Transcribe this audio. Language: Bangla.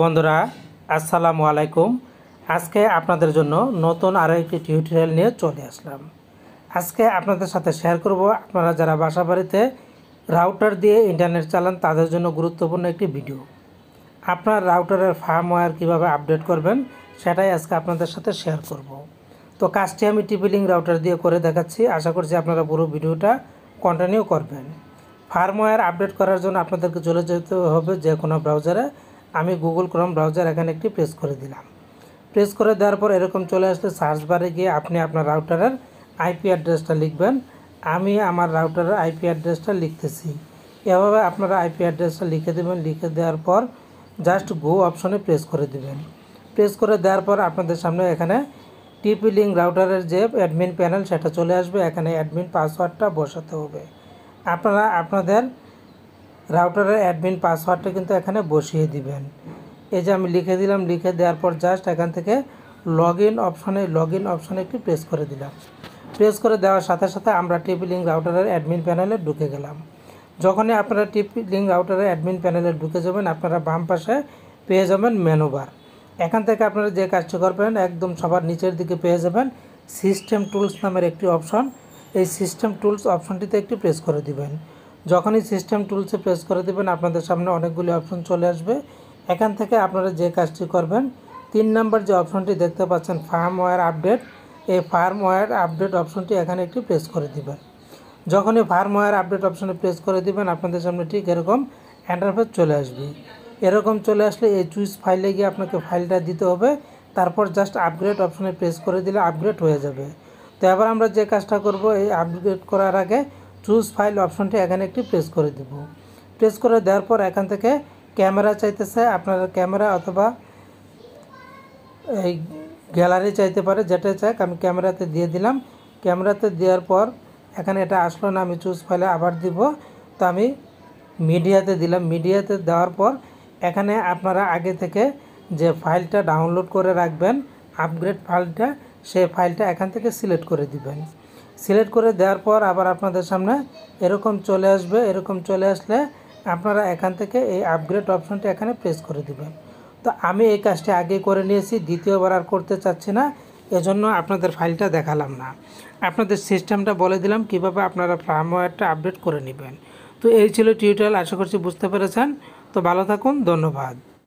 বন্ধুরা, আসসালামু আলাইকুম। আজকে আপনাদের জন্য নতুন আরও একটি টিউটোরিয়াল নিয়ে চলে আসলাম। আজকে আপনাদের সাথে শেয়ার করব আপনারা যারা বাসাবাড়িতে রাউটার দিয়ে ইন্টারনেট চালান তাদের জন্য গুরুত্বপূর্ণ একটি ভিডিও। আপনার রাউটারের ফার্মওয়্যার কীভাবে আপডেট করবেন সেটাই আজকে আপনাদের সাথে শেয়ার করব। তো কাজটি আমি TP-Link রাউটার দিয়ে করে দেখাচ্ছি। আশা করছি আপনারা পুরো ভিডিওটা কন্টিনিউ করবেন। ফার্মওয়্যার আপডেট করার জন্য আপনাদেরকে চলে যেতে হবে যে কোনো ব্রাউজারে। আমি গুগল ক্রোম ব্রাউজার এখানে একটি প্রেস করে দিলাম। প্রেস করে দেওয়ার পর এরকম চলে আসলে সার্চ বারে গিয়ে আপনি আপনার রাউটারের আইপি অ্যাড্রেসটা লিখবেন। আমি আমার রাউটারের আইপি অ্যাড্রেসটা লিখতেছি। এভাবে আপনারা আইপি অ্যাড্রেসটা লিখে দেবেন। লিখে দেওয়ার পর জাস্ট গো অপশনে প্রেস করে দেবেন। প্রেস করে দেওয়ার পর আপনাদের সামনে এখানে TP-Link রাউটারের যে অ্যাডমিন প্যানেল সেটা চলে আসবে। এখানে অ্যাডমিন পাসওয়ার্ডটা বসাতে হবে। আপনারা আপনাদের রাউটারের অ্যাডমিন পাসওয়ার্ডটা কিন্তু এখানে বসিয়ে দিবেন। এই যে আমি লিখে দিলাম। লিখে দেওয়ার পর জাস্ট এখান থেকে লগ ইন অপশনে একটি প্রেস করে দিলাম। প্রেস করে দেওয়ার সাথে সাথে আমরা TP-Link রাউটারের অ্যাডমিন প্যানেলে ঢুকে গেলাম। যখনই আপনারা TP-Link রাউটারের অ্যাডমিন প্যানেলে ঢুকে যাবেন আপনারা বাম পাশে পেয়ে যাবেন মেনু বার। এখান থেকে আপনারা যে কাজটি করবেন একদম সবার নিচের দিকে পেয়ে যাবেন সিস্টেম টুলস নামের একটি অপশন। এই সিস্টেম টুলস অপশনটিতে একটি প্রেস করে দিবেন। যখনই সিস্টেম টুলসে প্রেস করে দেবেন আপনাদের সামনে অনেকগুলি অপশন চলে আসবে। এখান থেকে আপনারা যে কাজটি করবেন 3 নম্বর যে অপশনটি দেখতে পাচ্ছেন ফার্মওয়্যার আপডেট, এই ফার্মওয়্যার আপডেট অপশনটি এখানে একটি প্রেস করে দিবেন। যখনই ফার্মওয়্যার আপডেট অপশনে প্রেস করে দিবেন আপনাদের সামনে ঠিক এরকম ইন্টারফেস চলে আসবে। এরকম চলে আসলে এই চুজ ফাইলে গিয়ে আপনাকে ফাইলটা দিতে হবে। তারপর জাস্ট আপগ্রেড অপশনে প্রেস করে দিলে আপগ্রেড হয়ে যাবে। তো এবার আমরা যে কাজটা করব এই আপগ্রেড করার আগে চুজ ফাইল অপশনটি এখানে একটি প্রেস করে দেব। প্রেস করে দেওয়ার পর এখান থেকে ক্যামেরা চাইতেছে, আপনার ক্যামেরা অথবা এই গ্যালারি চাইতে পারে, যেটা চাই আমি ক্যামেরাতে দিয়ে দিলাম। ক্যামেরাতে দেওয়ার পর এখানে এটা আসলো না, আমি চুজ ফাইলে আবার দিব। তো আমি মিডিয়াতে দিলাম। মিডিয়াতে দেওয়ার পর এখানে আপনারা আগে থেকে যে ফাইলটা ডাউনলোড করে রাখবেন আপগ্রেড ফাইলটা, সেই ফাইলটা এখান থেকে সিলেক্ট করে দিবেন। সিলেক্ট করে দেওয়ার পর আবার আপনাদের সামনে এরকম চলে আসবে। এরকম চলে আসলে আপনারা এখান থেকে এই আপগ্রেড অপশনটি এখানে প্রেস করে দিবেন। তো আমি এই কাজটি আগে করে নিয়েছি, দ্বিতীয়বার আর করতে চাচ্ছি না, এজন্য আপনাদের ফাইলটা দেখালাম না। আপনাদের সিস্টেমটা বলে দিলাম কিভাবে আপনারা ফার্মওয়্যারটা আপডেট করে নেবেন। তো এই ছিল টিউটোরিয়াল, আশা করছি বুঝতে পেরেছেন। তো ভালো থাকুন, ধন্যবাদ।